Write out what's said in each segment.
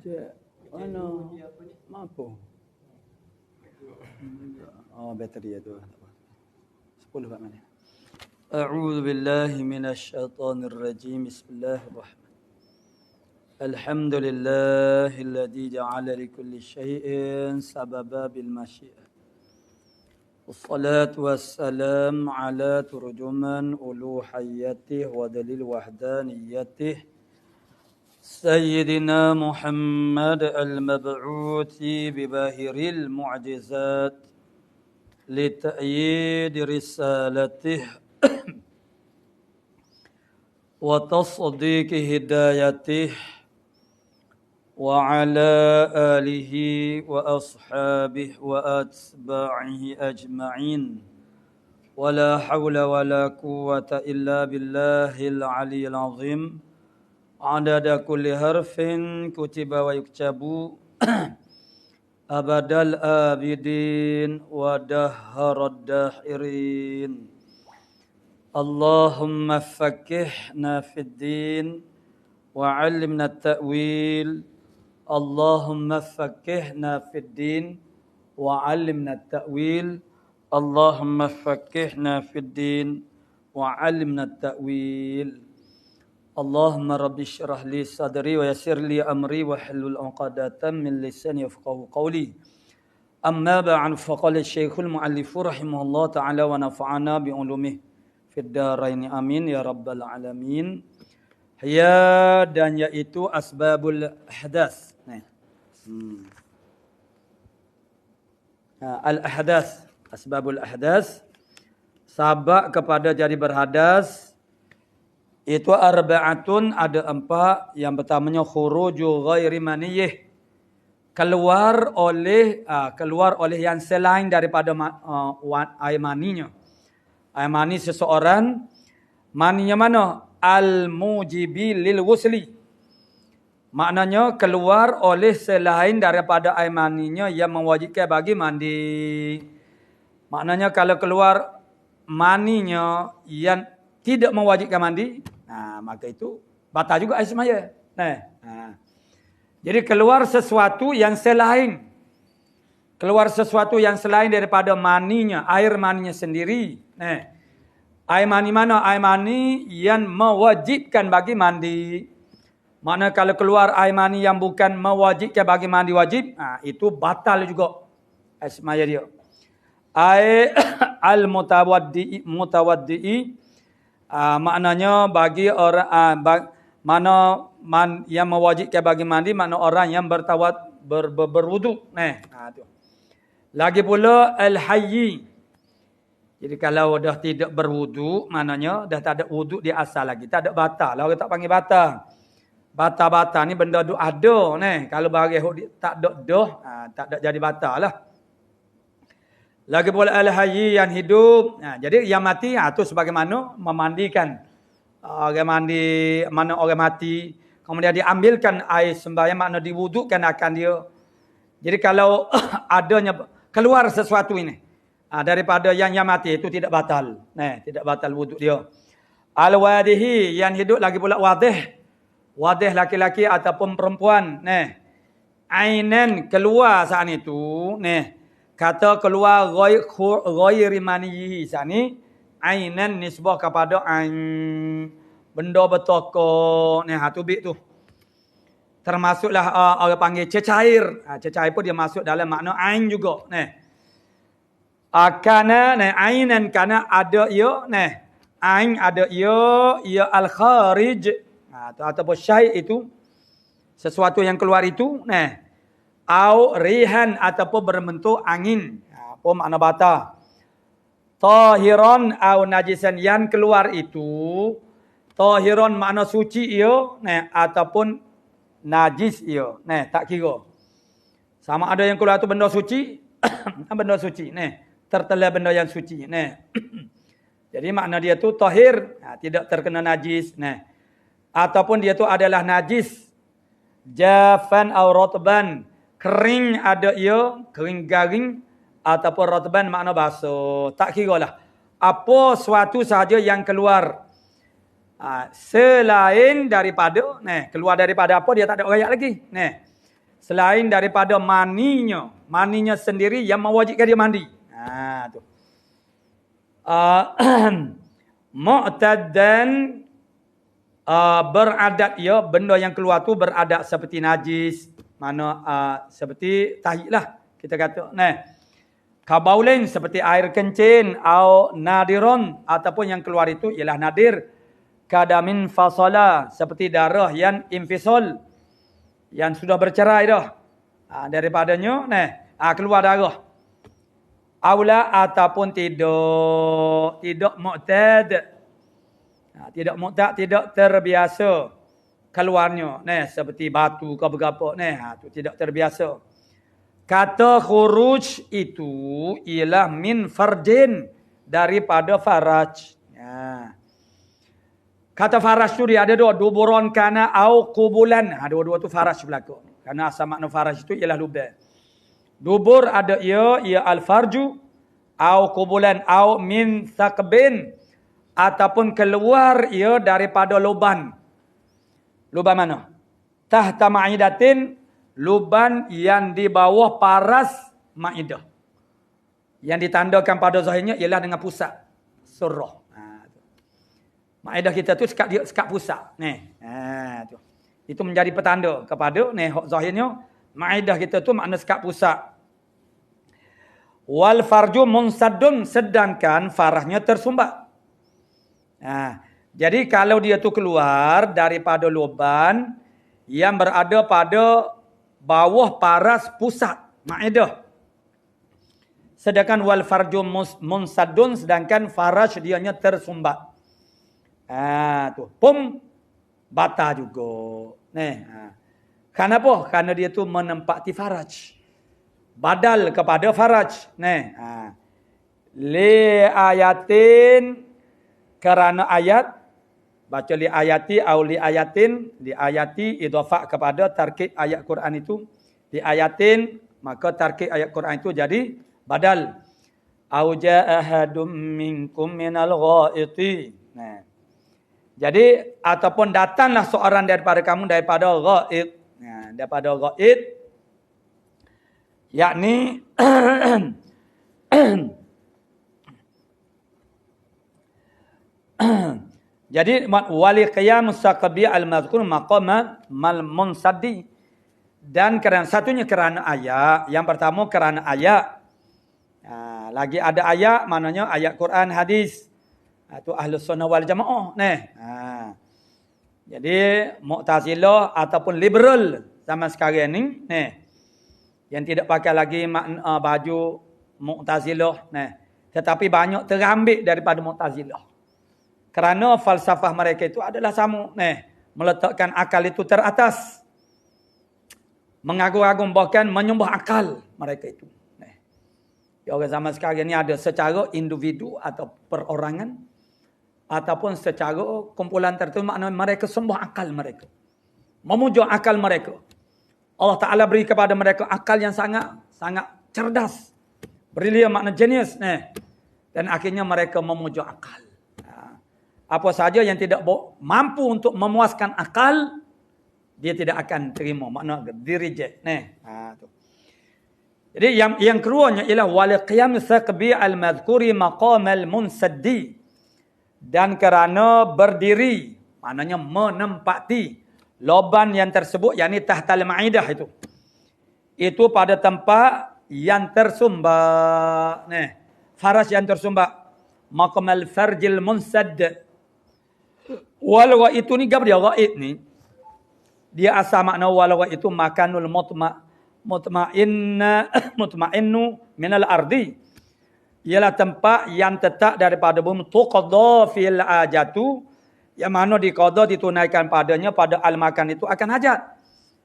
Cek, ano, mampu. Oh, bateri itu. 10 Pak mana? أعوذ بالله من الشيطان الرجيم بسم الله الرحمن الحمد لله الذي جعل لكل شيء سببا بالمشيئة والصلاة والسلام على ترجمان ألوهيته ودليل وحدانيته سيدنا محمد المبعوث بباهر المعجزات لتأييد رسالته وتصديق هدايته وعلى آله وأصحابه وأتباعه أجمعين ولا حول ولا قوة إلا بالله العلي العظيم عدد كل حرف كتب ويكتب أبد الآبدين ودهر الداحرين اللهم فقهنا في الدين وعلمنا التأويل اللهم فقهنا في الدين وعلمنا التأويل اللهم فقهنا في الدين وعلمنا التأويل اللهم رب اشرح لي صدري ويسر لي أمري واحلل عقدة من لساني يفقهوا قولي أما بعد فقال الشيخ المؤلف رحمه الله تعالى ونفعنا بعلومه fid dharaini amin ya rabbal alamin. Ya dan yaitu asbabul ahdas. Al ahdas, asbabul ahdas, sabab kepada jadi berhadas itu arba'atun, ada 4. Yang pertamanya khuruju ghairi maniyih, keluar oleh yang selain daripada air maninya. Air mani seseorang, maninya mana? Al-mujibi lil wusli. Maknanya keluar oleh selain daripada air maninya yang mewajibkan bagi mandi. Maknanya kalau keluar maninya yang tidak mewajibkan mandi, maka itu batal juga air semaya. Jadi keluar sesuatu yang selain. Keluar sesuatu yang selain daripada maninya, air maninya sendiri. Air mani mana? Air mani yang mewajibkan bagi mandi. Mana kalau keluar air mani yang bukan mewajibkan bagi mandi wajib, itu batal juga semaya dia. Air al-mutawaddi'i, maknanya bagi orang yang mewajibkan bagi mandi, makna orang yang berwudu. Tu. Lagi pula al-hayyi. Jadi kalau dah tidak berwudu, maknanya dah tak ada wudu di asal lagi. Tak ada batal. Orang tak panggil batal. Batal-batal ni benda tu ada. Kalau bagi tak ada tak ada jadi batal lah. Lagi pula al-hayyi yang hidup. Jadi yang mati tu sebagaimana memandikan. Orang mandi, mana orang mati. Kemudian diambilkan air sembahyang, makna diwudukan akan dia. Jadi kalau adanya keluar sesuatu ini daripada yang mati, itu tidak batal. Tidak batal wuduk dia. Al-wadihi yang hidup, lagi pula wadih. Wadih laki-laki ataupun perempuan. Ainan keluar saat itu. Kata keluar ghairi manihi saat ini. Ainan nisbah kepada ain. Benda bertokok. Tubik tu. Termasuklah orang panggil cecair. Cecair pun dia masuk dalam makna ain juga. Kana ainan, kana ada ia. Ain ada ia al-kharij. Ataupun syai' itu. Sesuatu yang keluar itu. Au rihan ataupun berbentuk angin. Apa makna bata. Tahiran au najisan, yang keluar itu. Tahiran makna suci ia. Ataupun najis ia. Tak kira. Sama ada yang keluar itu benda suci. Benda suci. Tertelah benda yang suci. Jadi makna dia tu tahir. Tidak terkena najis. Ataupun dia tu adalah najis. Jafan au rotban. Kering ada ia. Kering garing. Ataupun rotban makna basuh. Tak kira lah. Apa suatu sahaja yang keluar. Selain daripada, keluar daripada apa, dia tak ada rakyat lagi. selain daripada maninya sendiri yang mewajibkan dia mandi. Tu. Mu'taddan beradat ya, benda yang keluar tu beradat seperti najis, seperti tahi lah kita kata. Kabaulin seperti air kencing, au nadiron ataupun yang keluar itu ialah nadir. Kadamin fasala seperti darah yang infisol, yang sudah bercerai dah. Daripadanya keluar darah. Aula ataupun tidak mu'tad. Tidak mu'tad, tidak terbiasa keluarnya. Seperti batu ke berapa. Itu tidak terbiasa. Kata khuruj itu ialah min farjin, daripada faraj. Kata faraj tu dia ada dua, duburon kana au kubulan. Dua-dua tu faraj berlaku. Karena asal makna faraj itu ialah lubang. Dubur ada ia al-farju au kubulan au min thaqbin, ataupun keluar ia daripada luban. Luban mana? Tahta ma'idatin, luban yang di bawah paras ma'idah. Yang ditandakan pada zahirnya ialah dengan pusat surah. Ma'idah kita tu sekat pusat. Tu. Itu menjadi petanda kepada zahirnya ma'idah kita tu makna sekat pusat. Wal farju munsaddun, sedangkan farahnya tersumbat. Jadi kalau dia tu keluar daripada luban yang berada pada bawah paras pusat ma'idah. Sedangkan wal farju munsaddun, sedangkan faraj dianya tersumbat. Tu pum batal juga. Kenapa? Karena dia tu menempati faraj. Badal kepada faraj. Li ayatin, kerana ayat. Baca li ayati atau li ayatin. Li ayati idhafah kepada tarkib ayat Quran itu. Li ayatin, maka tarkib ayat Quran itu jadi badal. Au jaa ahadum minkum minal ghaiti. Jadi ataupun datanglah seorang daripada kamu daripada ghaid. Daripada ghaid, yakni jadi wali qiyam saqbi al-mazkur maqama mal munsaddi, dan kerana satunya kerana ayat. Yang pertama kerana ayat. Lagi ada ayat, maknanya ayat Quran, hadis. Itu Ahlus Sunnah wal Jamaah. Jadi Mu'tazilah ataupun liberal zaman sekarang ni, yang tidak pakai lagi makna baju Mu'tazilah, tetapi banyak terambil daripada Mu'tazilah. Kerana falsafah mereka itu adalah sama, meletakkan akal itu teratas. Mengagung-agung, bahkan menyembah akal mereka itu. Orang zaman sekarang ni ada secara individu atau perorangan, ataupun secara kumpulan tertentu, maknanya mereka sembah akal mereka. Memuja akal mereka. Allah Ta'ala beri kepada mereka akal yang sangat cerdas. Brilian, makna genius. Dan akhirnya mereka memuja akal. Apa saja yang tidak mampu untuk memuaskan akal, dia tidak akan terima. Makna di reject. Jadi yang keduanya ialah wal qiyam saqbi al-madhkuri maqam al-munsaddi. Dan kerana berdiri, maknanya menempati loban yang tersebut, yakni tahtal ma'idah itu. Itu pada tempat yang tersumbat. Faraj yang tersumbat. Maqam al-farjil munsadd. Wal ghaid ni gap dia ghaid ni. Dia asal makna wal ghaid itu makanul mutma'innu minal ardi. Ialah tempat yang tetap daripada bumi. Tuqadha fil ajatu, yang mana diqadha, ditunaikan padanya pada al-makan itu akan hajat.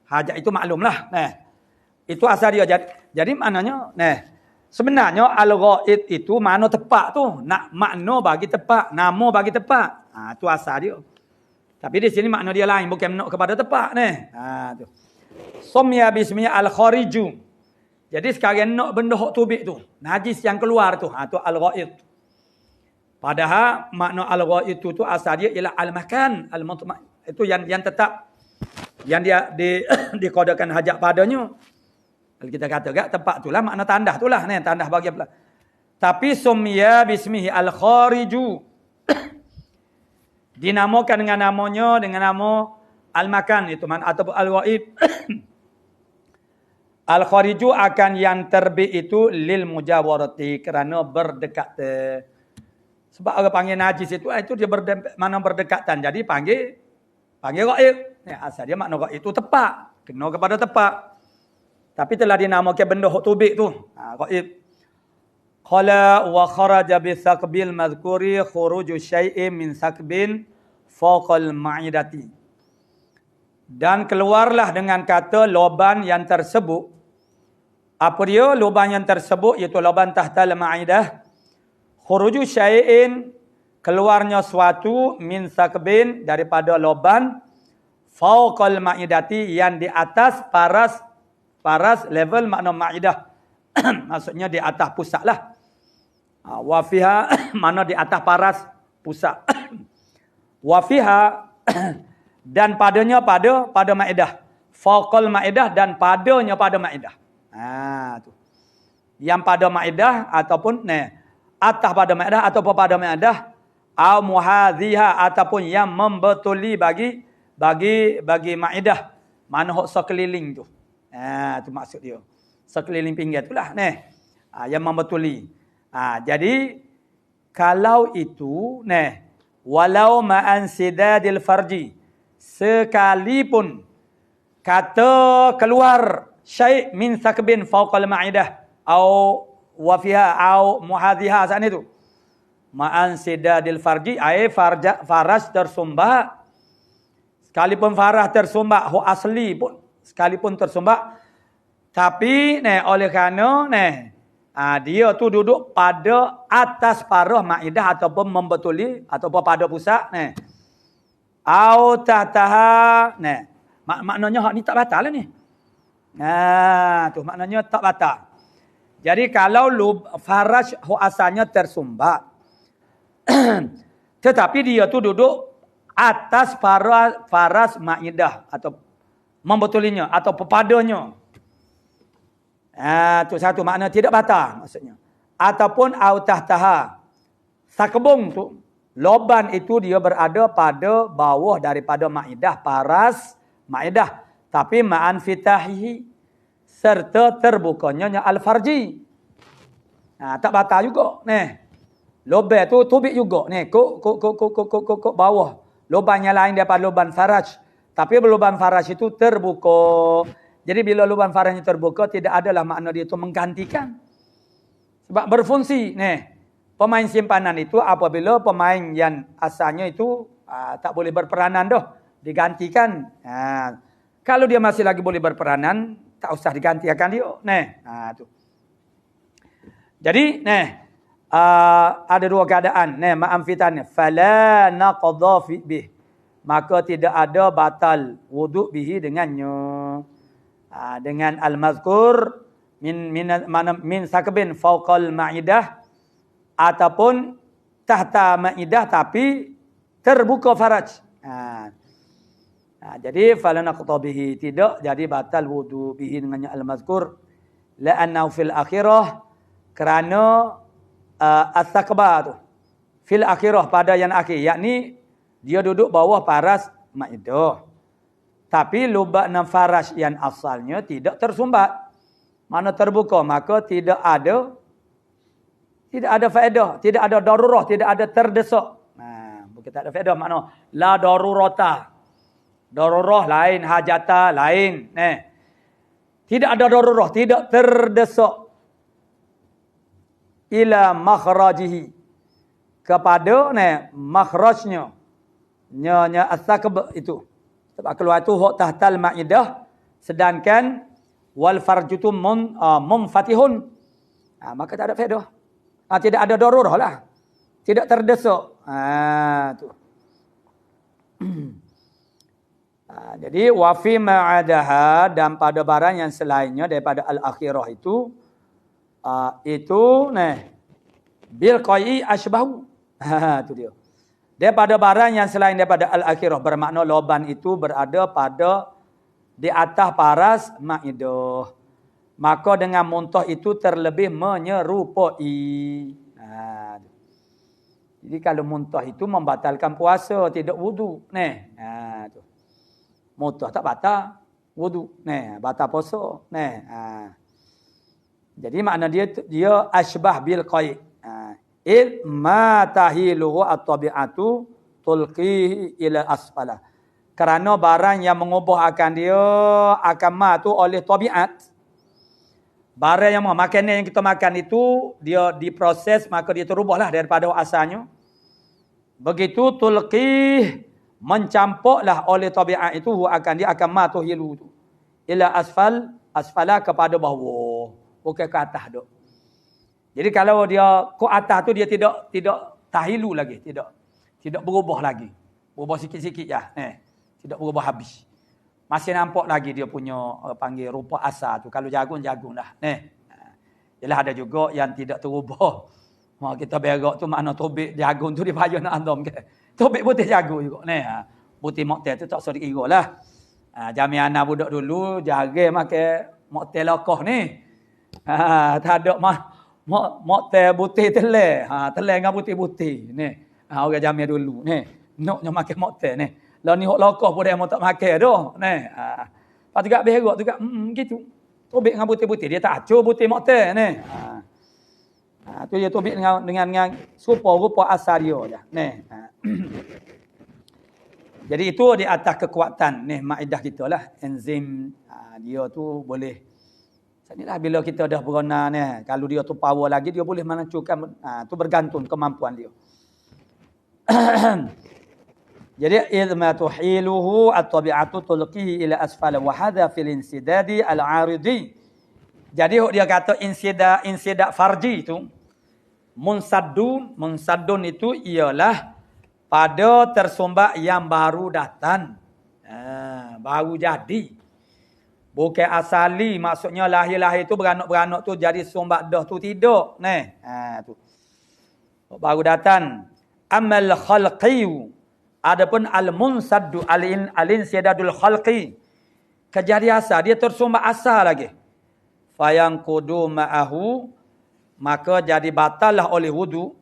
Hajat itu maklumlah. Itu asal dia. Jadi maknanya, sebenarnya al-ghaid itu makna tepat tu. Nak makna bagi tepat, nama bagi tepat. Itu asal dia. Tapi di sini makna dia lain, bukan nak kepada tepat. Tu. Sumya bismiya al-khariju. Jadi sekarang nak benda hak tubik tu, najis yang keluar tu, tu al-ghaid. Padahal makna al-ghaid tu asal dia ialah al-makan, al-mutma', itu yang tetap. yang dia dikodakan hajat padanya. Kalau kita kata gak tempat itulah makna tandah itulah ni tandah bagi apa. Tapi sumya bismihi al-khariju. Dinamakan dengan namanya dengan nama al-makan itu ataupun al-waib. Al-khariju akan yang terbit itu lil mujawarati kerana berdekat. Sebab orang panggil najis itu dia mana berdekatan. Jadi panggil ghaib. Asal dia makna ghaib itu tepat, kena kepada tepat. Tapi telah dinamakan benda hok tubik tu. Ghaib. Qala wa kharaja bi thaqbil madhkuri khuruju syai'in min thaqbin fawqal ma'idati. Dan keluarlah dengan kata loban yang tersebut. Apa dia loban yang tersebut? Iaitu loban tahtal ma'idah. Khuruju syai'in, keluarnya suatu min thaqbin daripada loban fawqal ma'idati yang di atas paras level makna ma'idah. Maksudnya di atas pusat lah. Wafiha mana di atas paras pusat. Wafiha dan padanya pada ma'idah. Fawqal ma'idah dan padanya pada ma'idah. Tu. Yang pada ma'idah ataupun atas pada ma'idah ataupun pada ma'idah au muhadhiha ataupun yang membetuli bagi ma'idah. Mana hok sekeliling tu. Tu maksud dia. Sekeliling pinggir itulah yang membetuli. Jadi kalau itu walau ma'an sidadil farji sekalipun kata keluar syai' min sakbin fawqal ma'idah au wafiha au muhadhiha saat itu ma'an sidadil farji faras tersumbat sekalipun farah tersumbat asli pun sekalipun tersumbat tapi oleh kerana dia tu duduk pada atas paruh ma'idah ataupun membetuli ataupun pada pusat au tahtaha maknanya hak ni tak batal lah ni. Tu maknanya tak batal. Jadi kalau faraj asalnya tersumbat tetapi dia tu duduk atas faras ma'idah atau membetulinya atau pepadanya. Tu satu makna tidak batal maksudnya. Ataupun au tahtaha. Sakbung tu loban itu dia berada pada bawah daripada ma'idah, paras ma'idah, tapi ma'an fitahihi serta terbukanya al-farji. Tak batal juga loban tu tubik juga kok bawah. Lobannya lain daripada loban faraj. Tapi loban faraj itu terbuka. Jadi bila lubang farajnya terbuka, tidak adalah makna dia itu menggantikan. Sebab berfungsi. Pemain simpanan itu apabila pemain yang asalnya itu tak boleh berperanan dah. Digantikan. Kalau dia masih lagi boleh berperanan, tak usah digantikan dia. Tu. Jadi, ada dua keadaan. Ma'amfitannya. Fala naqadha bih. Maka tidak ada batal wuduk bihi dengannya. Dengan al-mazkur min sakbin fawqal ma'idah ataupun tahta ma'idah tapi terbuka faraj. Jadi fala naqta bihi tidak jadi batal wudu bihi dengannya al-mazkur la'annahu fil akhirah kerana as-sakba tu fil akhirah pada yang akhir yakni dia duduk bawah paras ma'idah. Tapi lubak faraj yang asalnya tidak tersumbat. Mana terbuka, maka tidak ada faedah, tidak ada darurah, tidak ada terdesak. Bukan tak ada faedah, makna la darurata. Darurah lain, hajata lain. Tidak ada darurah, tidak terdesak. Ila makhrajihi. Kepada makhrajnya. Nya as-sakb itu. Sebab keluar itu hok tahtal ma'idah sedangkan wal farju tu munfatihun. Maka tak ada faedah. Tidak ada darurah lah. Tidak terdesak. Tu. Jadi wa fi ma'adaha dan pada barang yang selainnya daripada al-akhirah itu bil qai'i asbahu. Tu dia. Daripada barang yang selain daripada al-akhirah bermakna loban itu berada pada di atas paras maidah. Maka dengan muntah itu terlebih menyerupai. Jadi kalau muntah itu membatalkan puasa, tidak wudu. Tu. Muntah tak batal wudu. Batal puasa. Jadi makna dia asbah bil qaid. Il ma tahiluhu at-tabi'atu tulqihi ila asfala. Kerana barang yang mengubah akan dia akan ma tu oleh tabiat. Barang yang makanan yang kita makan itu dia diproses maka dia terubahlah daripada asalnya. Begitu tulqih mencampurlah oleh tabiat itu akan dia akan ma tuhilu ila asfala kepada bawah, bukan ke atas dak. Jadi kalau dia ke atas tu dia tidak tahilu lagi, tidak berubah lagi. Berubah sikit-sikit je. Tidak berubah habis. Masih nampak lagi dia punya panggil rupa asal tu. Kalau jagung dah. Jelah ada juga yang tidak terubah. Kita berak tu makna tobek jagung tu dipayah nak andam ke. Tobek putih jagung juga. Putih mocktail tu tak usah dikira lah. Jami anak budak dulu jarang makan mocktail lokah ni. Tak ada mocktail putih telur. Telur dengan putih-putih. Orang jami dulu. Naknya makan mocktail ni. Lah ni hok lokah pun dia mau tak makan dah. Lepas tu gak berak tu gak gitu. Tobek dengan putih-putih dia tak acur putih mocktail ni. Tu dia tobek dengan rupa asal dia je. Jadi itu di atas kekuatan maidah kita lah. Enzim dia tu boleh. Inilah bila kita dah berona kalau dia tu power lagi dia boleh menancurkan tu bergantung kemampuan dia. Jadi idma tuhiluhu at-tabi'atu tulqihi ila asfala wa hadha fil insidadi al-aridi. Jadi dia kata insidak farji itu munsaddun itu ialah pada tersumbat yang baru datang. Baru jadi. Bukan asali maksudnya lahir-lahir tu beranak-beranak tu jadi sumbat dah tu tidak. Tu. Baru datang. Amal khalqiyu. Adapun al-munsaddu al-insidadul khalqi. Kejadian asal dia tersumbat asal lagi. Fayanqudu ma'ahu maka jadi batallah oleh wudu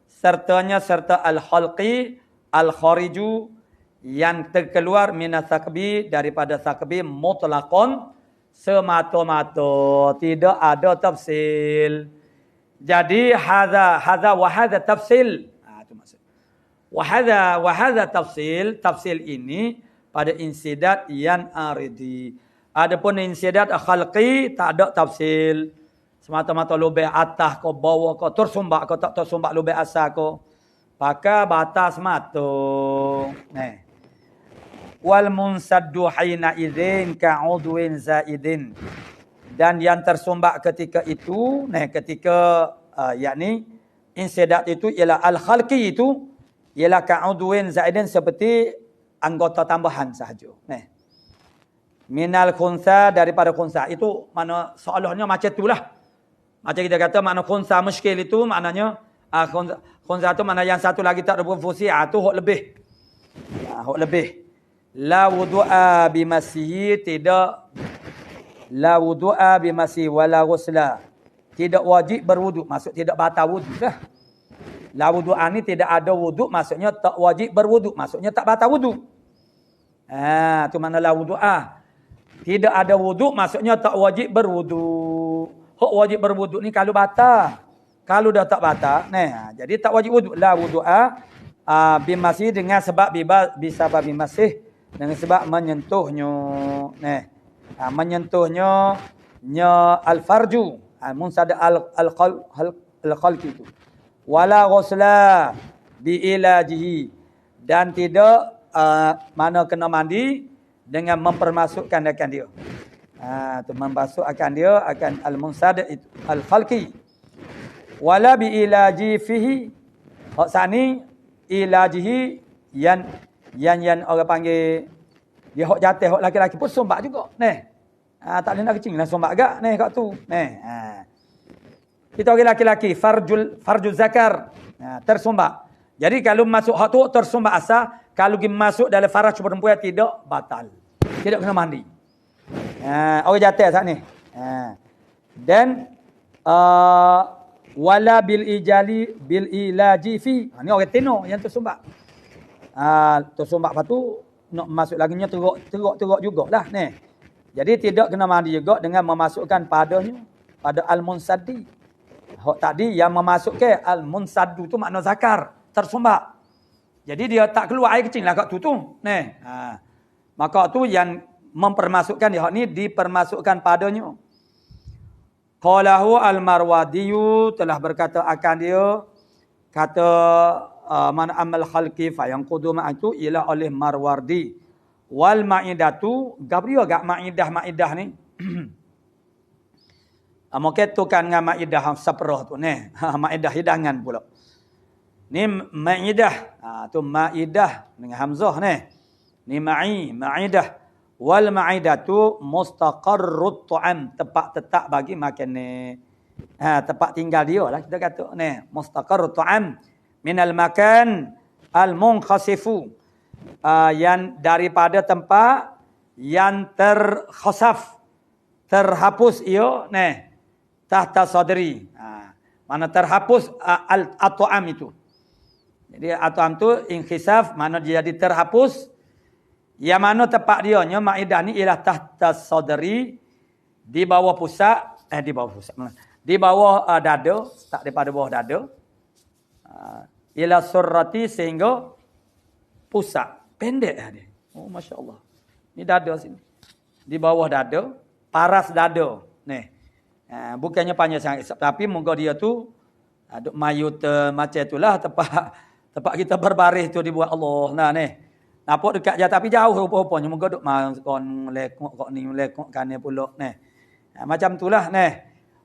serta al-khalqi al-khariju yang terkeluar minasakbi daripada sakbi mutlaqan semata-mata tidak ada tafsil. Jadi hadza wa hadza tafsil. Itu maksud. Wa hadza tafsil ini pada insidat yang aridi. Adapun insidat khalqi tak ada tafsil. Semata-mata lubih atas ke bawah ke tersumbat ke tak tersumbat lubih asal ke. Pakai batas mata. Wal munsaddu hina idzin ka'udwin zaidin. Dan yang tersumbat ketika itu, ketika yakni insidat itu ialah al-khalqi itu ialah ka'udwin zaidin seperti anggota tambahan sahaja. Minal khunsa daripada khunsa itu mana seolahnya macam itulah. Macam kita kata makna khunsa muskil itu maknanya khunsa itu mana yang satu lagi tak ada berfungsi itu hok lebih. Hok lebih. La wudu'a bimasihi tidak la wudu'a bimasihi wala ghusla. Tidak wajib berwuduk, maksud tidak batal wuduk lah. La wudu'a ni tidak ada wuduk, maksudnya tak wajib berwuduk, maksudnya tak batal wuduk. Tu makna la wudu'a. Tidak ada wuduk, maksudnya tak wajib berwuduk. Hak wajib berwuduk ni kalau batal. Kalau dah tak batal, jadi tak wajib wuduk. La wudu'a bimasihi dengan sebab bisabab bimasih. Dengan sebab menyentuhnya. Menyentuhnya al-farju. Munsad al-khalqi itu. Wala ghusla bi'ilajihi. Dan tidak mana kena mandi dengan mempermasukkan akan dia. Tu memasukkan dia akan al-munsad al-khalqi. Wala bi'ilaji fihi. Hak sani ilajihi yang orang panggil dia hok jatuh hok laki-laki pun sombak juga. Tak boleh nak kecing lah sombak agak kat tu. Kita orang laki-laki farjul zakar tersombak. Jadi kalau masuk hak tu tersombak asal, kalau pergi masuk dalam faraj perempuan tidak batal. Tidak kena mandi. Orang jatuh saat ni. Dan wala bil ilaji fi. Ni orang tenor yang tersumbat. Tersumbat lepas tu nak masuk lagi nya teruk jugalah ni. Jadi tidak kena mandi juga dengan memasukkan pada al-munsaddi. Hak tadi yang memasukkan al-munsaddu tu makna zakar, tersumbat. Jadi dia tak keluar air kecil lah kat tu. Ni. Maka tu yang mempermasukkan dia ni dipermasukkan padanya. Qalahu al-Marwadiyu telah berkata akan dia kata man amal khalqi fa yang quduma itu ialah oleh Marwardi wal maidatu gabrio gak maidah ni. Mungkin tu kan dengan maidah seperoh tu ni. Maidah hidangan pula. Ni maidah. Tu maidah dengan hamzah ni. Ni maidah. Wal ma'idatu mustaqarrut tu'am, tempat tetap bagi makan ni. Tempat tinggal dia lah kita kata ni. Mustaqarrut tu'am minal makan al-munkhasifu. Yang daripada tempat yang terkhasaf, terhapus ia ni. Tahta sadri. Mana terhapus al-tu'am itu. Jadi al-tu'am tu inkhisaf, mana dia jadi terhapus. Yang mana tempat dia nya maidah ni ialah tahta sadri, di bawah pusat, di bawah dada, tak daripada bawah dada. Ila surrati sehingga pusat, pendek dia. Oh masya-Allah. Ni dada sini. Di bawah dada, paras dada. Ni. Bukannya panjang sangat, tapi moga dia tu duk mayut macam itulah tempat kita berbaris tu dibuat Allah. Nah ni. Nampak dekat je tapi jauh rupa-rupanya. Moga duk kon lekok kan ni pula ni. Macam itulah ni.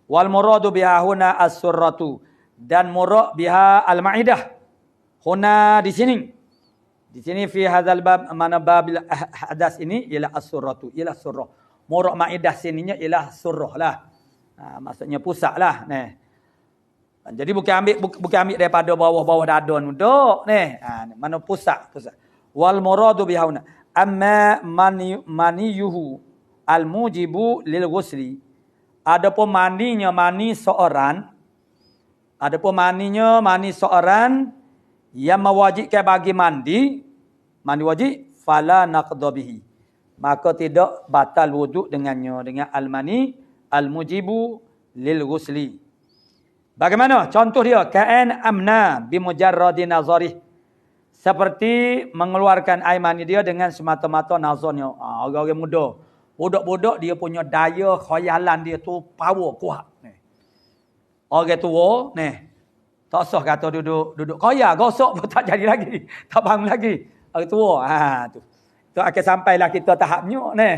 Wal muradu biha huna as-surratu, dan murad biha al-maidah. Huna di sini. Di sini fi hadzal bab, mana babil hadas ini ialah as-surratu, ialah surrah. Murad maidah sininya ialah surrah lah. Maksudnya pusat lah ni. Jadi bukan ambil daripada bawah dada ni duk ni. Mana pusat. Wal muradu bihauna amma maniyuhu al mujibu lil ghusli. Adapun maninya mani seorang yang mewajibkan bagi mandi wajib fala naqdha bihi, maka tidak batal wuduk dengannya, dengan al mani al mujibu lil ghusli. Bagaimana contoh dia? Ka'an amna bi mujarradi nazarih, seperti mengeluarkan air mani dia dengan semata-mata nazarnya. Orang-orang muda. Budak-budak dia punya daya khayalan dia tu power kuat. Orang tua ni. Tak usah kata duduk kaya. Gosok pun tak jadi lagi. Tak bangun lagi. Orang tua. Tu. Tu akan sampailah kita tahapnya ni.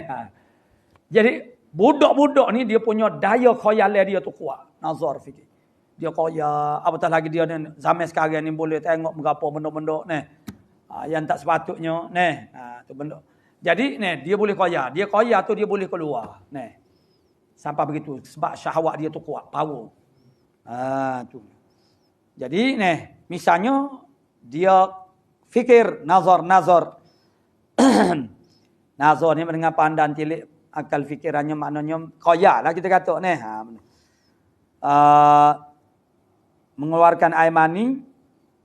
Jadi budak-budak ni dia punya daya khayalan dia tu kuat. Nazar fikir. Dia kaya, apatah lagi dia ni, zaman sekarang ni boleh tengok berapa benda-benda ni. Yang tak sepatutnya ni. Tu benda. Jadi ni dia boleh kaya. Dia kaya tu dia boleh keluar. Ni. Sampai begitu sebab syahwat dia tu kuat, power. Tu. Jadi ni, misalnya dia fikir nazar. Nazar ni dengan pandan tilik akal fikirannya maknanya kaya lah kita kata ni. Mengeluarkan air mani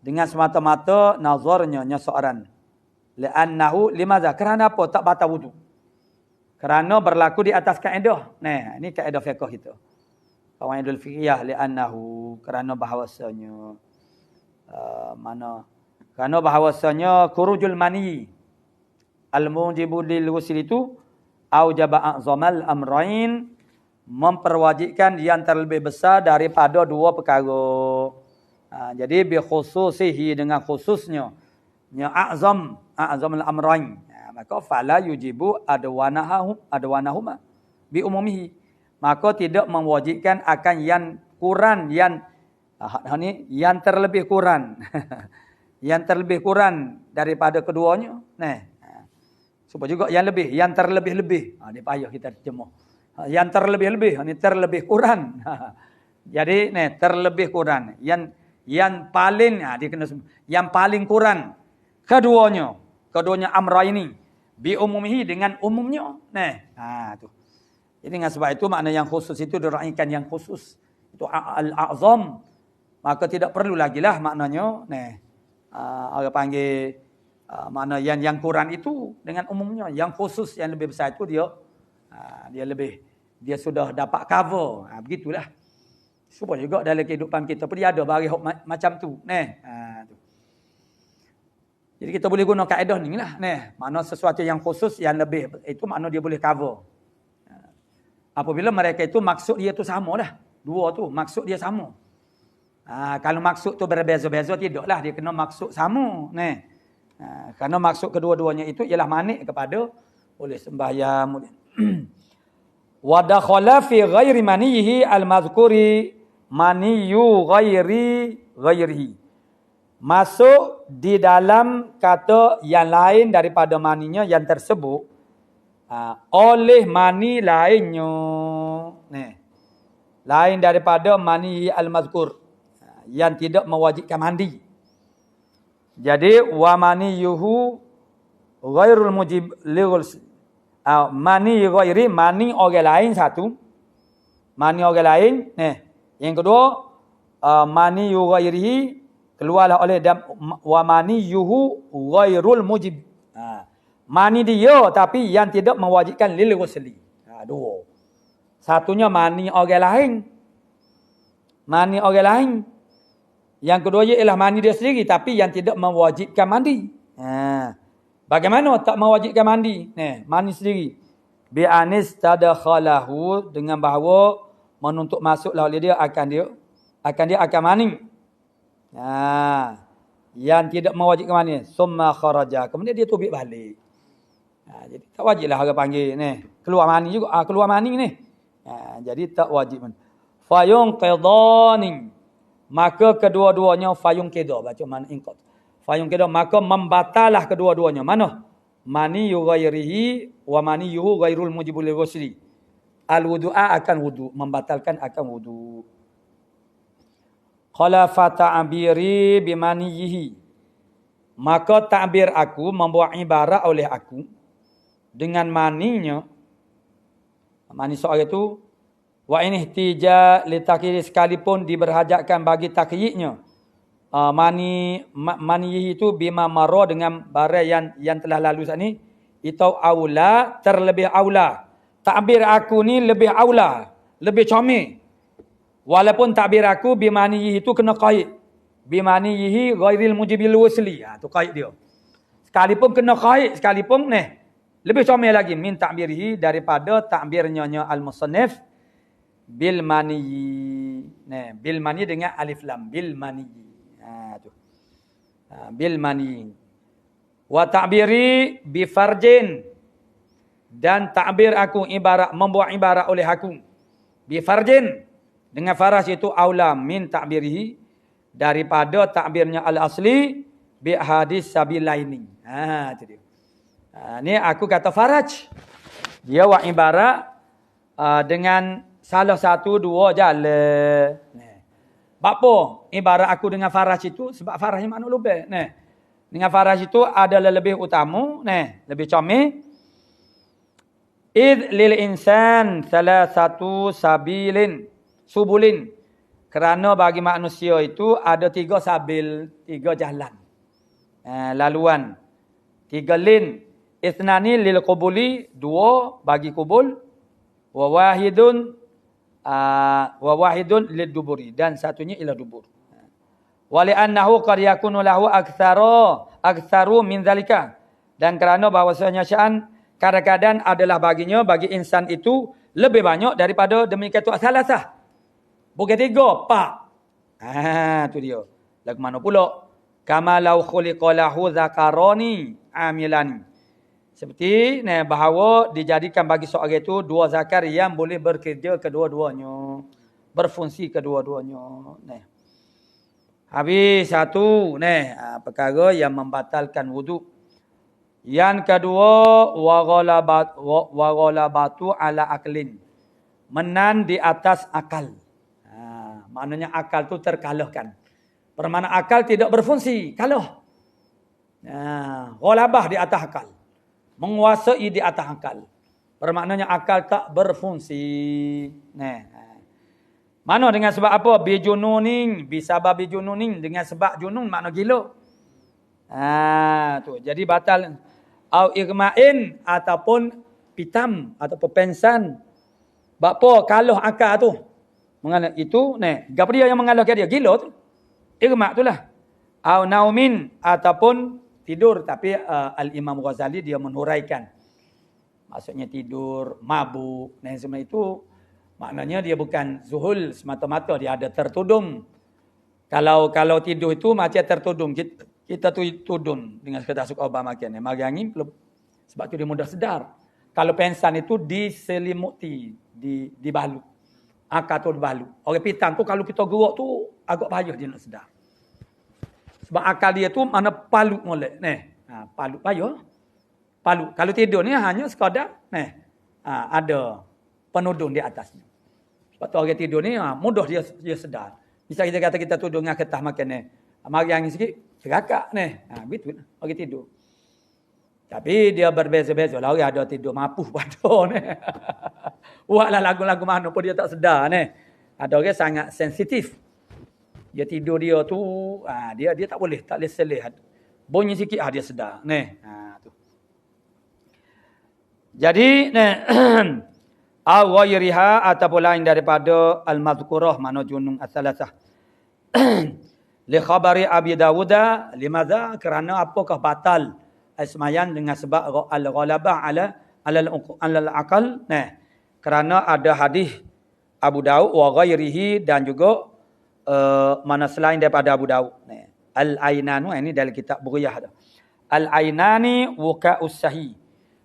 dengan semata-mata nazarnya seorang. Li'annahu limadza? Kerana apa? Tak batal wudu. Kerana berlaku di atas kaedah. Nah, ini kaedah fiqh kita. Qawaidul fiqhiyah li'annahu, kerana bahawasanya kerana bahawasanya khurujul mani al-mujibu lil ghusl itu aujaba a'zamal amrain, memperwajibkan yang terlebih besar daripada dua perkara. Jadi bi khususihi, dengan khususnya nya a'zamul amrain. Maka fala yujibu adwanahuma bi umumihi. Maka tidak mewajibkan akan yang kurang, yang terlebih kurang. Yang terlebih kurang daripada keduanya. Nah. Supaya juga yang lebih, yang terlebih-lebih. Dia payah kita terjemah. Yang terlebih-lebih, ini terlebih kurang. Jadi ni terlebih kurang. Yang paling dia kena yang paling kurang keduanya amra ini bi umumihi, dengan umumnya. Nah, tu. Jadi dengan sebab itu makna yang khusus itu diraikan yang khusus. Itu al-a'zam. Maka tidak perlu lagi lah maknanya. Orang panggil makna yang kurang itu dengan umumnya. Yang khusus yang lebih besar itu dia sudah dapat cover. Begitulah. Supaya juga dalam kehidupan kita pun dia ada barang macam tu. Tu. Jadi kita boleh guna kaedah ni lah. Makna sesuatu yang khusus yang lebih itu makna dia boleh cover. Apabila mereka itu maksud dia tu sama dah. Dua tu maksud dia sama. Kalau maksud tu berbeza-beza tidaklah dia kena maksud sama. Kerana maksud kedua-duanya itu ialah manik kepada boleh sembahyang. Wa dakhala fi ghairi manihi al-mazkuri maniyu ghairihi. Masuk di dalam kata yang lain daripada maninya yang tersebut oleh mani lainnya. Lain daripada mani al-mazkur yang tidak mewajibkan mandi. Jadi wa maniyuhu ghairul mujib lighul mani ghairi mani orang lain satu. Mani orang lain. Yang kedua mani ghairihi keluarlah oleh wa maniyuhu ghairul mujib. Mani dia tapi yang tidak mewajibkan lil ghusli. Dua. Satunya mani orang lain. Mani orang lain. Yang kedua ialah mani dia sendiri tapi yang tidak mewajibkan mandi. Bagaimana tak mewajibkan mandi? Mani sendiri. Bi anis tadakhalahu dengan bahawa menuntut masuklah oleh dia akan mani. Yang tidak mewajibkan mani. Summa kharaja. Kemudian dia tubik balik. Jadi tak wajiblah orang panggil keluar mani juga. Keluar mani ni. Jadi tak wajib. Fayung qidani. Maka kedua-duanya fayung qida. Baca mana ingqat. Fayung qida. Maka membatalah kedua-duanya. Mana? Mani ghairihi wa mani ghairul mujibul ghusli. Al-wudu'a akan wudu. Membatalkan akan wudu. Qala fata'abiri bimaniyihi. Maka ta'bir aku membuat ibarat oleh aku dengan maninya. Mani seorang itu wa in ihtija li takyid sekalipun diberhajatkan bagi takyidnya. Mani itu bima marra dengan barang yang telah lalu saat ni itu aula terlebih aula. Takbir aku ni lebih aula, lebih comel. Walaupun takbir aku bimanihi itu kena qaid. Bimanihi ghairil mujibil wasli. Tu qaid dia. Sekalipun kena qaid, sekalipun lebih comel lagi min takbirihi daripada takbirnya al-musannif bil maniyi. Bil maniyi dengan alif lam bil maniyi. Bil maniyi. Wa ta'biri bi farjin. Dan takbir aku ibarat membuat ibarat oleh aku bi farjin dengan faraj itu aula min takbirihi daripada takbirnya al-asli bi hadis sabilaini. Itu dia. Ni aku kata faraj. Dia buat ibarat dengan salah satu dua jalan. Apa ibarat aku dengan faraj itu? Sebab faraj ni makna lebih. Dengan faraj itu adalah lebih utama, lebih comel. Id lil insan salah satu subulin. Kerana bagi manusia itu ada 3 sabil, 3 jalan. Laluan. 3 lin. Ithnani lil qubuli, 2 bagi kubul. Wa wahidun lil duburi. Dan satunya ila dubur. Wali annahu qad yakunu lahu aktsaru min zalika. Dan kerana bahawasanya sya'an kadang-kadang adalah baginya, bagi insan itu lebih banyak daripada demikian tu salasah. Bukan 3, 4. Tu dia. Lagu mana pula? Kama law khuliqa lahu zakarani amilani. Seperti bahawa dijadikan bagi seorang itu 2 zakar yang boleh bekerja kedua-duanya. Berfungsi kedua-duanya. Habis satu perkara yang membatalkan wuduk. Yang kedua wa ghalabatu ala aklin. Menan di atas akal. Maknanya akal tu terkalahkan. Bermakna akal tidak berfungsi, kalah. Ghalabah di atas akal. Menguasai di atas akal. Bermaknanya akal tak berfungsi. Nah. Mana dengan sebab apa? Bijununin, bisabab bijununin, dengan sebab junun makna gila. Tu. Jadi batal au igma'in ataupun pitam ataupun pensan. Bapa kalah akal tu. Mengalah itu, gapo dia yang mengalahkan dia? Gila tu. Igma' itulah. Au naumin ataupun tidur, tapi Al-Imam Ghazali dia menhuraikan. Maksudnya tidur, mabuk, dan semua itu maknanya dia bukan zuhul semata-mata, dia ada tertudung. Kalau tidur itu macam tertudung, kita tudung dengan sekedar suka obat makan. Mari angin sebab tu dia mudah sedar. Kalau pensan itu diselimuti, dibalut. Akal tu dibalut. Orang pitan tu kalau kita gerak tu agak payah dia nak sedar. Sebab akal dia tu mana palut molek. Palut payah. Palut. Kalau tidur ni hanya sekadar ada penudung di atasnya. Sebab tu orang tidur ni mudah dia sedar. Misal kita kata kita tudung dengan ketah makan ni. Mari angin sikit, terakak ni. Betul orang tidur. Tapi dia berbeza-beza lah. Orang ada tidur mapuh pada ni. Buatlah lagu-lagu mana pun dia tak sedar ni. Ada orang sangat sensitif. Dia tidur dia tu, dia tak boleh seleh. Bunyi sikit dia sedar. Tu. Jadi aw ghairiha ataupun lain daripada al-mazkurah mana junung as-salasah. Li khabari Abi Dawud limadza kerana apakah batal semayan dengan sebab al-ghalabah ala al-aqal. Kerana ada hadis Abu Daud wa ghairihi dan juga mana selain daripada Abu Daud. Al-ainanu ini dalam kitab Buriyah. Al-ainani wuka'us sahi.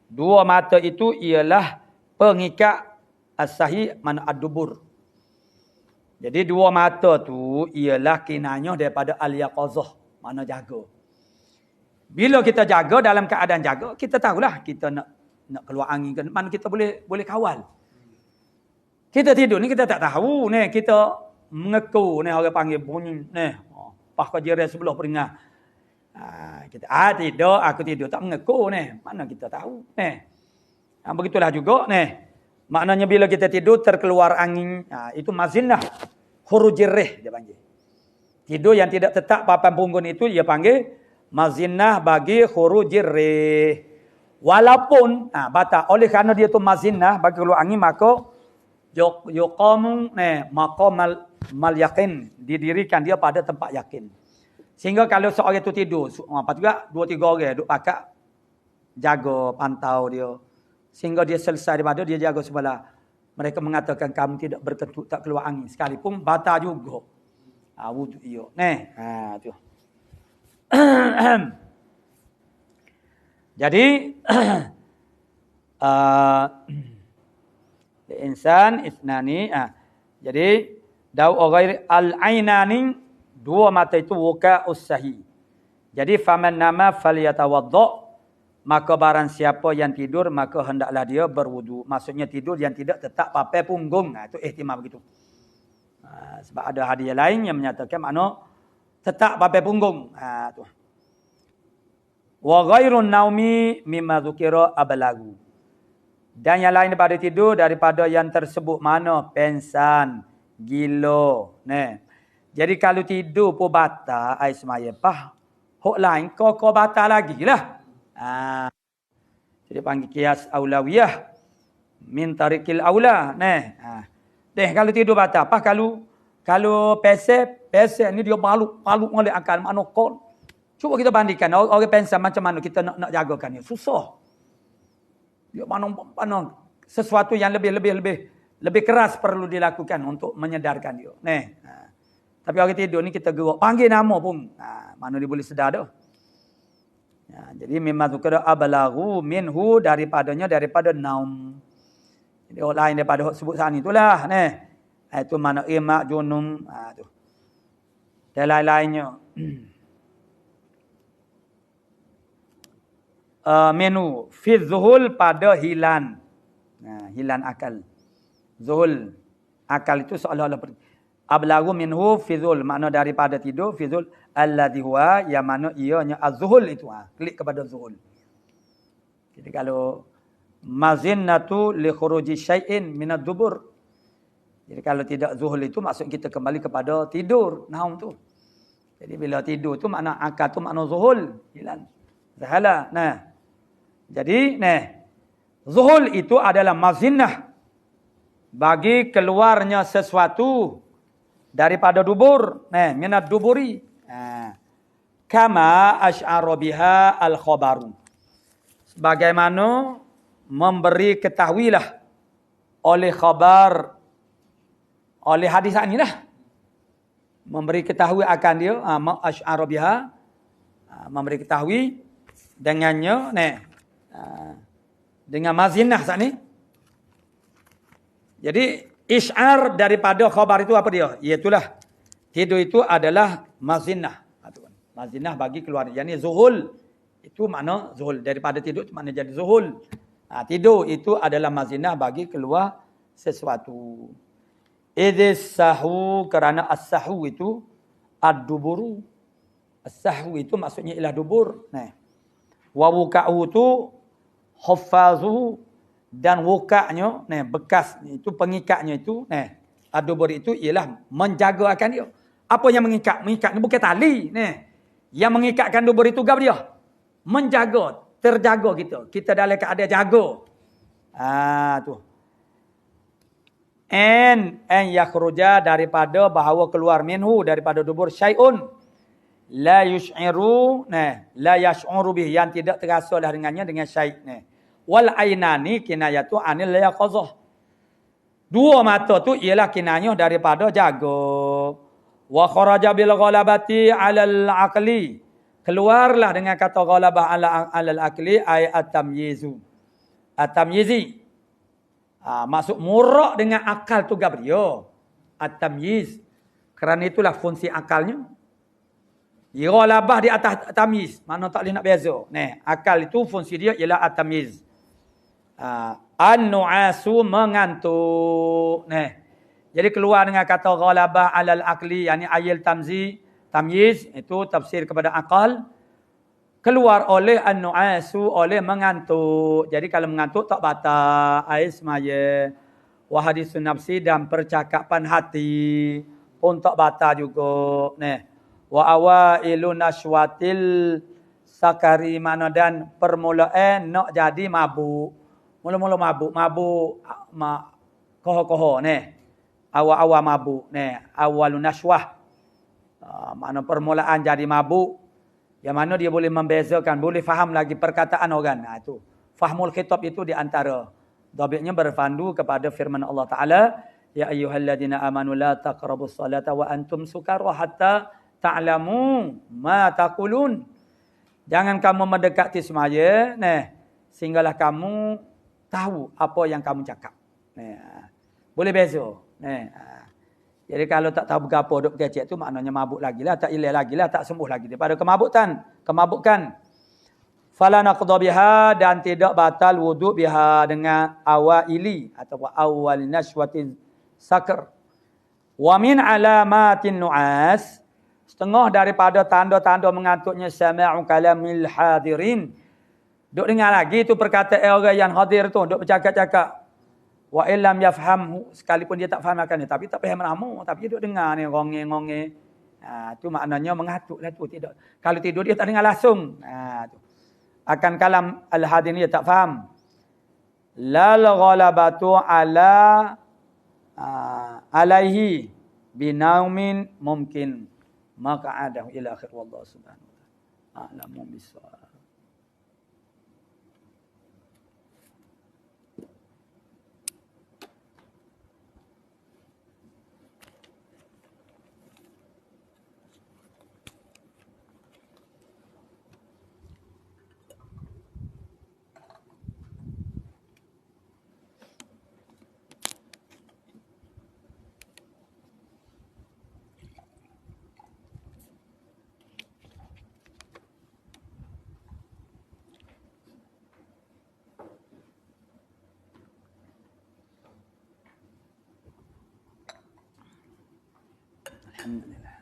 Dua mata itu ialah pengikat as-sahi mana ad-dubur. Jadi dua mata tu ialah kinayah daripada al-yaqazah, mana jaga. Bila kita jaga dalam keadaan jaga, kita tahulah kita nak keluar angin ke mana kita boleh kawal. Kita tidur ni kita tak tahu ni, kita mengeku ni orang panggil bunyi ni. Pas kau jiran sebelah peringat. Kita tidur, aku tidur tak mengeku ni. Mana kita tahu ni. Begitulah juga ni. Maknanya bila kita tidur terkeluar angin, itu mazinah khurujir rih dia panggil. Tidur yang tidak tetap papan punggung itu dia panggil mazinah bagi khurujir rih. Walaupun batal oleh kerana dia tu mazinah bagi keluar angin, maka yuqamu maqamal mal yaqin, didirikan dia pada tempat yakin. Sehingga kalau seorang itu tidur, apa juga 2-3 orang duduk pakak jaga pantau dia. Sehingga dia selesai daripada dia jaga sebelah. Mereka mengatakan kamu tidak berkentut, tak keluar angin sekalipun batal juga. Wuduk dia. Tu. Jadi insan isnani. Jadi dawu ghairi al-ainani, dua mata itu wuka'us sahi. Jadi faman nama falyatawadda, maka barang siapa yang tidur maka hendaklah dia berwudu. Maksudnya tidur yang tidak tetap papai punggung. Itu ihtimal begitu. Sebab ada hadis lain yang menyatakan makna tetap papai punggung. Tu. Wa ghairun naumi mimma dzukira ablagu. Dan yang lain daripada tidur daripada yang tersebut mana pensan, gila. Jadi kalau tidur pun batal ai semaya pah. Hok lain kau batal lagi lah. Jadi panggil qiyas aulawiyah min tariqil aula. Kalau tidur batal apa kalau pesek ni dia baluk oleh akal makna kau. Cuba kita bandingkan orang pensan macam mana kita nak jagakan dia. Susah. Dia mana sesuatu yang lebih keras perlu dilakukan untuk menyedarkan dia. Tapi orang tidur ni kita gerak panggil nama pun mana dia boleh sedar dah. Jadi memang tukar ablagu minhu daripada naum. Jadi orang lain daripada sebut sana itulah itu mana imak junum tu. Dan lain-lainnya. Menu fi zuhul pada hilan. Hilan akal. Zuhul akal itu seolah-olah ablagu minhu fi zuhul, makna daripada tidur, fi zuhul alladhi huwa, yang mana ianya az-zuhul itu. Klik kepada zuhul. Jadi kalau mazinnatu li khuruji syai'in minad dubur. Jadi kalau tidak zuhul itu maksud kita kembali kepada tidur, naum tu. Jadi bila tidur tu makna akal tu makna zuhul, hilang. Zahala. Nah. Jadi, zuhul itu adalah mazinnah bagi keluarnya sesuatu daripada dubur, minad duburi. Kama asy'ara biha al-khabaru. Sebagaimana memberi ketahuilah oleh khabar, oleh hadis ini lah. Memberi ketahui akan dia, asy'ara biha, memberi ketahui dengannya, dengan mazinnah saat ni. Jadi isy'ar daripada khabar itu apa dia? Iaitulah tidur itu adalah mazinnah. Mazinnah bagi keluar. Yani zuhul itu makna zuhul. Daripada tidur itu makna jadi zuhul. Tidur itu adalah mazinnah bagi keluar sesuatu. Idis sahu, kerana as-sahu itu ad-duburu. As-sahu itu maksudnya ialah dubur. Wa wuka'u itu huffazuhu, dan wuka'nya, bekas itu pengikatnya itu, ad-dubur itu ialah menjaga akan dia. Apa yang mengikat? Mengikat ni bukan tali, Yang mengikatkan dubur itu apa dia? Menjaga, terjaga kita. Kita dalam keadaan jaga. Tu. En yakhruja, daripada bahawa keluar minhu, daripada dubur syai'un la yush'iru, la yash'uru bih, yang tidak terasa dah dengannya dengan syai'. Wal ainani kinayatu anil yaqazah. Dua mata tu ialah kinayah daripada jaga. Wa kharaja bil ghalabati 'alal aqli. Keluarlah dengan kata ghalabah 'alal aqli ay at-tamyizu. At-tamyizi. Maksud murak dengan akal tu gabrio. At-tamyiz. Kerana itulah fungsi akalnya. Ghalabah di atas tamyiz. Mana tak boleh nak beza. Akal itu fungsi dia ialah at-tamyiz. An-nu'asu, mengantuk. Jadi keluar dengan kata ghalabah alal aqli, yani ayil tamyiz, itu tafsir kepada akal. Keluar oleh an-nu'asu, oleh mengantuk. Jadi kalau mengantuk tak batal air semaya. Wa hadisun nafsi, dan percakapan hati pun tak batal juga. Wa awailu nashwatil sakari, mana dan permulaan nak jadi mabuk. Mula-mula mabuk koho-koho awal-awal mabuk awalun nashwah. Makna permulaan jadi mabuk, yang mana dia boleh membezakan, boleh faham lagi perkataan orang. Itu fahmul khitab, itu di antara dhabitnya berpandu kepada firman Allah Taala, ya ayyuhalladzina amanu la taqrabus salata wa antum sukara hatta ta'lamu ma taqulun. Jangan kamu mendekati semaya, sehinggalah kamu tahu apa yang kamu cakap. Boleh beza. Jadi kalau tak tahu berapa duk kecek tu, maknanya mabuk lagi lah, tak ilah lagi lah, tak sembuh lagi daripada kemabukan. Fala naqdha biha, dan tidak batal wuduk biha dengan awaili atau awal nashwatin sakr. Wa min alamatin nu'as, setengah daripada tanda-tanda mengantuknya sama'u kalamil hadirin. Duk dengar lagi tu perkataan orang yang hadir tu, duk bercakap-cakap. Wa illam yafhamhu, sekalipun dia tak faham akan dia, tapi tak faham ramu, tapi dia duk dengar ni ngonge-ngonge. Tu maknanya mengantuklah tu, tidak. Kalau tidur dia tak dengar langsung. Tu. Akan kalam al-hadirin dia tak faham. Lal ghalabatu ala alaihi binaumin mungkin. Maka adahu ila akhir, wallahu subhanahu wa ta'ala a'lamu bis-shawab. Alhamdulillah.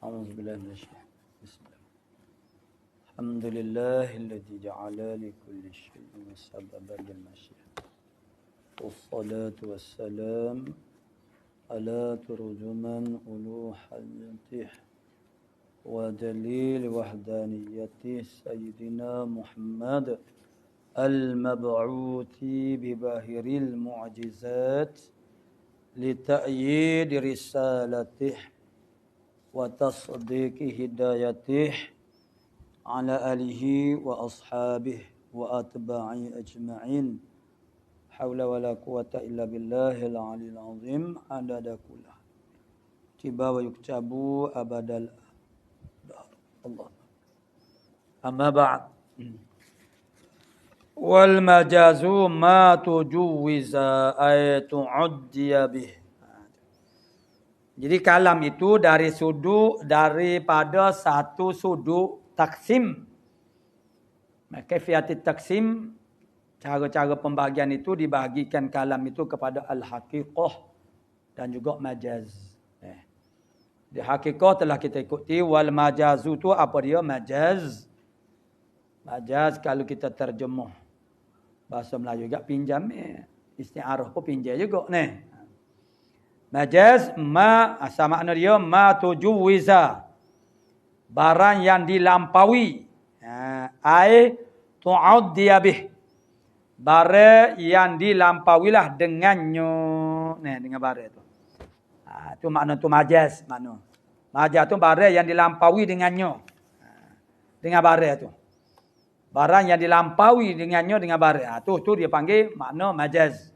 أعوذ بالله من الشيطان. بسم الله. الحمد لله الذي جعل لكل شيء سببا للمشيئة. والصلاة والسلام على ترجمان ألوهيته ودليل وحدانيته سيدنا محمد المبعوث بباهر المعجزات لتأييد رسالته وتصديق هدايته على آله وأصحابه وأتباعه أجمعين حول ولا قوة إلا بالله العلي العظيم عدد كله تبا ويكتب أبد الدهر الله. أما بعد والمجاز ما تجوز أي تعدي به. Jadi kalam itu daripada satu sudut taksim. Kaifiat taksim, cara-cara pembahagian itu dibahagikan kalam itu kepada al-haqiqah dan juga majaz. Di haqiqah telah kita ikuti, wal majazu tu apa dia? Majaz. Majaz kalau kita terjemuh bahasa Melayu juga pinjam, isti'arah pun pinjam juga ni. Majaz sama makna dia ma tujuwiza, barang yang dilampaui, ai tu'addiya bih, barang yang dilampauilah dengannya. Nah, dengan barang itu. Itu makna tu majaz, makna. Majaz tu barang yang dilampaui dengannya. Dengan barang tu. Barang yang dilampaui dengannya dengan barang. Tu dia panggil makna majaz.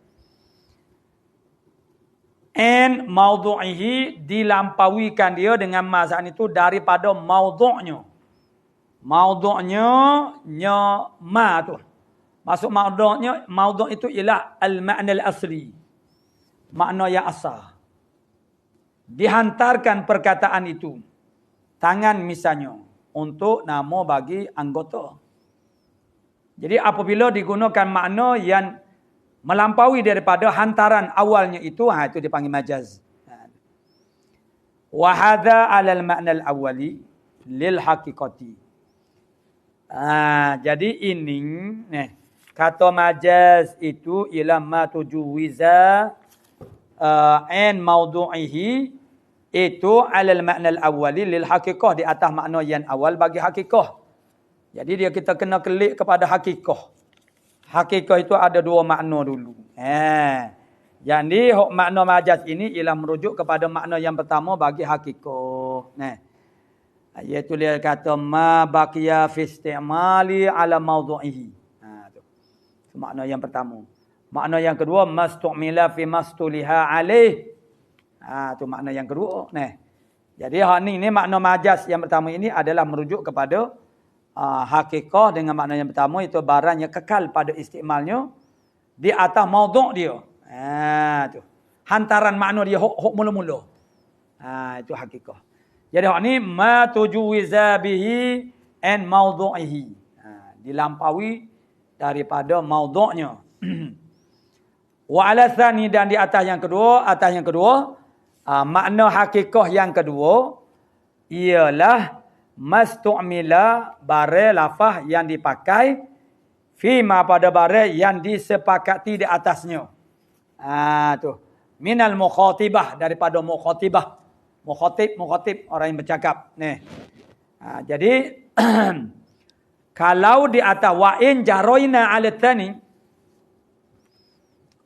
And maudhu'ihi, dilampauikan dia dengan mazan itu daripada maudhu'nya. Maudhu'nya ma tu. Maksud maudhu' itu ialah al-ma'na al-asli. Makna yang asal. Dihantarkan perkataan itu, tangan misalnya, untuk nama bagi anggota. Jadi apabila digunakan makna yang melampaui daripada hantaran awalnya itu dipanggil majaz. Wa hadza 'ala al-ma'na al-awwali lil haqiqati. Jadi ini kata majaz itu ialah ma tujuwiza an maudhu'ihi, itu 'ala al-ma'na al-awwali lil haqiqah, di atas makna yang awal bagi hakikah. Jadi kita kena kelik kepada hakikah. Hakikah itu ada dua makna dulu. Jadi makna majaz ini ialah merujuk kepada makna yang pertama bagi hakikah. Iaitu dia kata ma baqiya fi istimali ala mawdu'ihi. Tu makna yang pertama. Makna yang kedua mastu'mila fi mastuliha alaih. Tu makna yang kedua. Jadi ni makna majaz yang pertama ini adalah merujuk kepada hakikah dengan makna yang pertama, itu barang yang kekal pada istimalnya di atas maudhu' dia. Tu hantaran makna dia hok mula-mula. Itu hakikah. Jadi ni ma tujuwiza bihi an maudhu'ihi, dilampaui daripada maudhu'nya. Wa ala tsani, dan di atas yang kedua, makna hakikah yang kedua ialah mastu'mila, bare lafaz yang dipakai fima, pada bare yang disepakati di atasnya. Tu minal mukhatibah, daripada mukhatibah. Mukhatib orang yang bercakap. Jadi kalau di atas wa in jaroina ala tsani,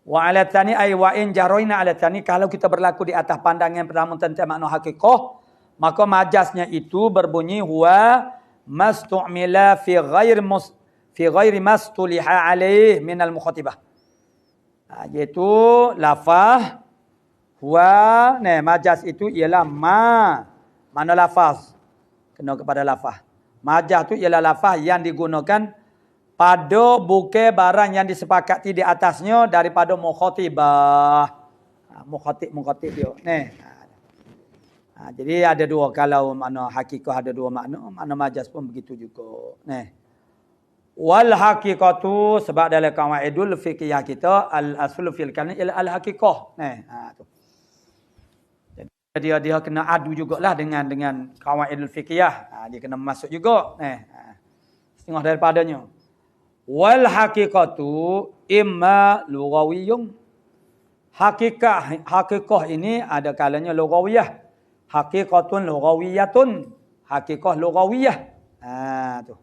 wa ala tsani ay wa in jaroina ala tsani, kalau kita berlaku di atas pandangan pertama tentang makna hakikah, maka majaznya itu berbunyi huwa mastu'mila fi ghairi mastuliha alaih minal mukhatibah. Iaitu lafaz huwa, majaz itu ialah mana lafaz, kena kepada lafaz. Majaz itu ialah lafaz yang digunakan pada bukan barang yang disepakati di atasnya daripada mukhatibah. Mukhatib dia. Jadi ada dua, kalau makna hakikah ada dua makna, makna majaz pun begitu juga. Wal haqiqatu, sebab dalam qawaidul fiqhiyah kita al aslu fil kalam al haqiqah. Tu. Jadi dia kena adu jugalah dengan qawaidul fiqhiyah. Dia kena masuk juga. Setengah daripadanya. Wal haqiqatu imma lughawiyyun. Hakikah ini ada kalanya lughawiyah. Haqiqatun lughawiyatun. Hakikah lughawiyah. Tu.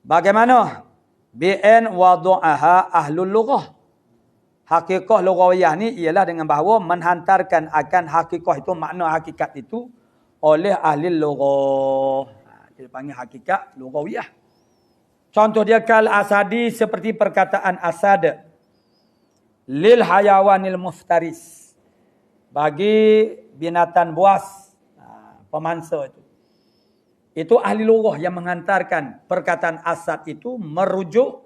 Bagaimana? Bi'an wadu'aha ahlul lughah. Hakikah lughawiyah ni ialah dengan bahawa menghantarkan akan hakikah itu, makna hakikat itu oleh ahli lughah. Dia panggil hakikat lughawiyah. Contoh dia kal asadi seperti perkataan asad. Lil hayawanil muftaris. Bagi binatang buas, pemangsa itu. Itu ahli lughah yang menghantarkan perkataan asad itu merujuk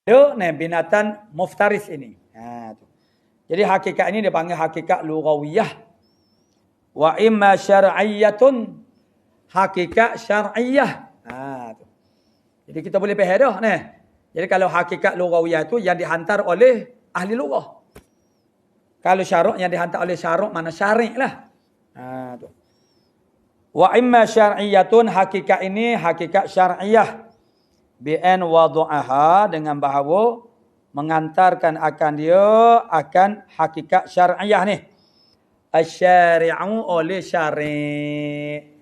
ke binatang muftaris ini. Jadi hakikat ini dipanggil hakikat lughawiyah. Wa imma syar'iyyatun. Hakikat syar'iyyah. Jadi kita boleh faham dah ni. Jadi kalau hakikat lughawiyah itu yang dihantar oleh ahli lughah. Kalau syarak yang dihantar oleh syarak mana syari' lah. Wa imma syar'iyyatun, hakikat ini hakikat syar'iyah. Bi'an wadu'aha, dengan bahawa mengantarkan akan dia akan hakikat syar'iyah ni. Asyari'u oleh syari'.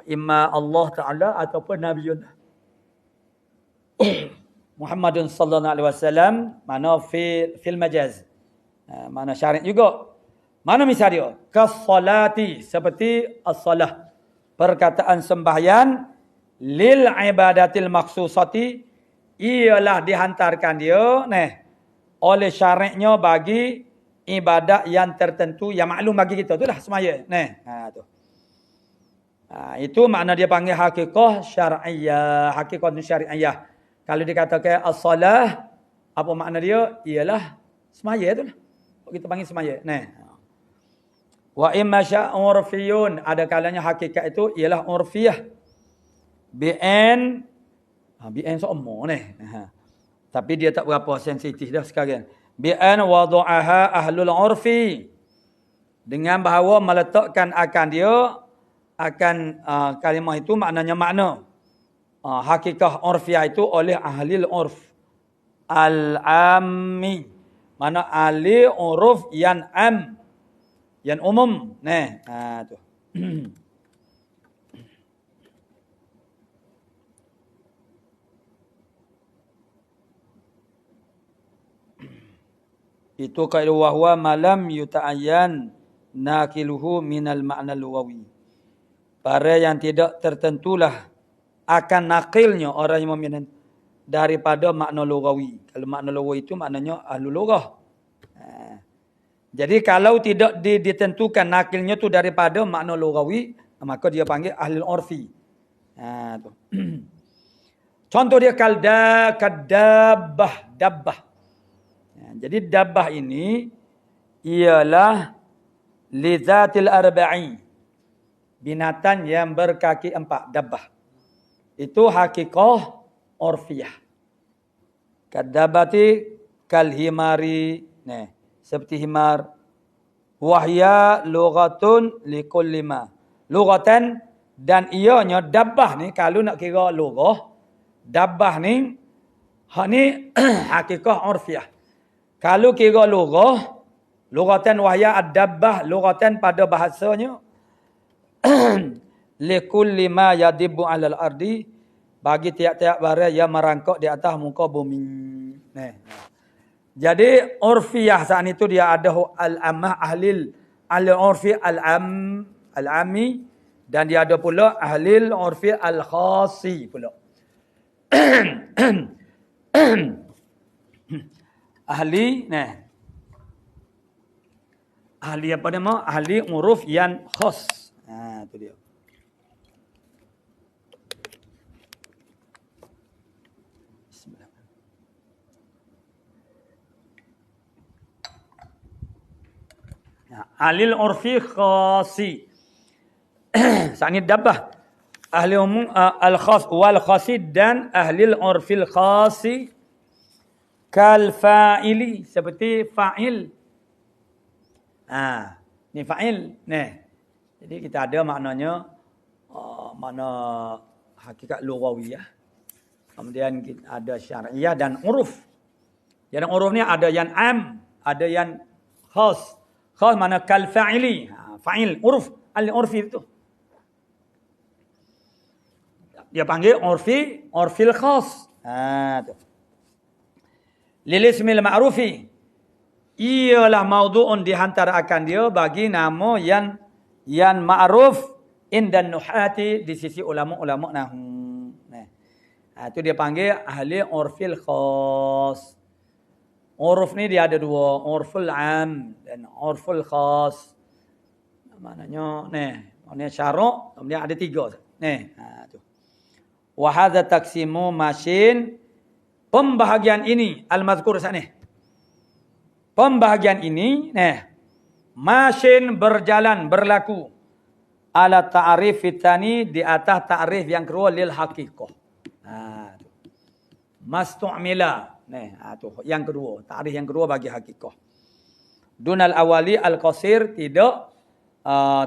Imma Allah Ta'ala ataupun Nabiullah Muhammadun sallallahu alaihi wasallam, mana fil majaz. Mana syari' juga. Mana misal dia? Kas-salati, seperti as-salah. Perkataan sembahyang lil ibadatil maksusati, ialah dihantarkan dia oleh syari'nya bagi ibadat yang tertentu yang maklum bagi kita, itulah semaya tu. Itu makna dia panggil hakikah syar'iyyah, hakikah syar'iyyah. Kalau dikatakan as-salah, apa makna dia? Ialah semaya itulah. Kita panggil semaya. Wa imma sya'urfiyun, ada kalanya hakikat itu ialah urfiyah. Bi'an seumur tapi dia tak berapa sensitif dah sekarang. Bi'an wadu'aha ahlul urfi, dengan bahawa meletakkan akan dia akan kalimah itu maknanya makna hakikah urfiyah itu oleh ahli urf al-ammi, mana ahli uruf yang am, yang umum. Tu. Itu kaidah wahwa malam yuta'ayyan nakiluhu minal ma'na lugawi. Para yang tidak tertentulah akan nakilnya orang yang meminat daripada makna lugawi. Kalau makna lugawi itu maknanya ahlu lughah. Jadi kalau tidak ditentukan nakilnya tu daripada makna lugawi, maka dia panggil ahli urfi. Tu. Contoh dia kadabbah, dabbah. Jadi dabbah ini ialah lizatil arba'i, binatang yang berkaki 4, dabbah. Itu hakikah urfiyah. Kadabati kalhimari, seperti himar. Wahya lughatun likulli ma. Lughatan, dan ianya dabbah ni, kalau nak kira lughah, dabbah ni hakikah urfiyah. Kalau kira lughah, lughatan wahya ad-dabbah, lughatan pada bahasanya likulli ma yadibbu 'alal ardi, bagi tiap-tiap barang yang merangkak di atas muka bumi. Jadi urfiyah saat itu dia ada al-ammah ahlil al-urfi al-ammi, dan dia ada pula ahlil urfi al-khasi pula. Ahli ahli apa nama? Ahli uruf yang khas. Itu dia. Ahli urfi khasi. Saat ini dabbah. Ahli umum al-khas wal khasid, dan ahli urfil khasi kal fa'ili, seperti fa'il. Ni fa'il. Jadi kita ada maknanya makna hakikat lughawiyah. Kemudian kita ada syar'iyah dan uruf. Yang uruf ni ada yang am, ada yang khas. Khas mana kal fa'ili, fa'il, uruf, al-urfi itu. Dia panggil urfi, urfil khas. Tu. Lil ismil ma'rufi. Ialah maudhu'un dihantarkan dia bagi nama yang ma'ruf indan nuhati di sisi ulama-ulama nahwu. Itu dia panggil ahli urfil khas. Uruf ni dia ada dua, urful am dan urful khas. Maknanya maknanya syarak, kemudian ada tiga. Tu. Wa hadza taqsimu masyin, pembahagian ini al-mazkur sana. Pembahagian ini masyin berjalan berlaku ala ta'rif fitani di atas ta'rif yang kedua lil haqiqah. Mastu'mila. Tu yang kedua, ta'rif yang kedua bagi haqiqah. Dunal awali al-qasir, tidak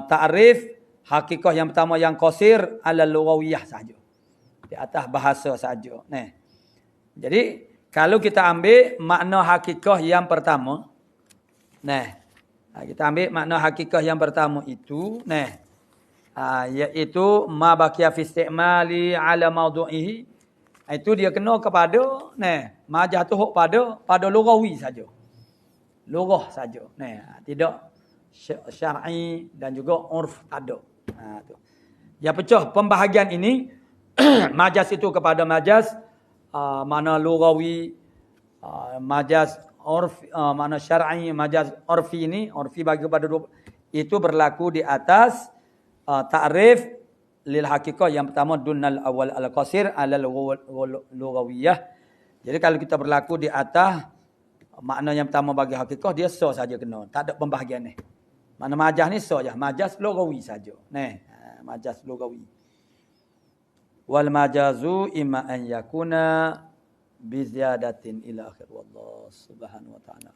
ta'rif haqiqah yang pertama yang qasir ala lughawiyah saja. Di atas bahasa saja. Jadi kalau kita ambil makna haqiqah yang pertama, kita ambil makna haqiqah yang pertama itu, iaitu ma baqiya fi istimali ala mawdu'ihi, itu dia kena kepada majaz tu pada lughawi saja. Lughah saja. Tidak syar'i dan juga urf ada. Tu. Ya pecah pembahagian ini majaz itu kepada majaz mana lughawi, majaz urf, mana syar'i, majaz urfi ini, urfi bagi kepada itu berlaku di atas ta'rif lil haqiqah yang pertama dunal awal al-qasir ala lughawiyah. Jadi kalau kita berlaku di atas makna yang pertama bagi haqiqah, dia sah saja kena, tak ada pembahagian ni. Mana majaz ni sah je, majaz lughawi saja. Majaz lughawi. Wal majazu imma an yakuna bi ziyadatin ila akhir, wallahu subhanahu wa ta'ala.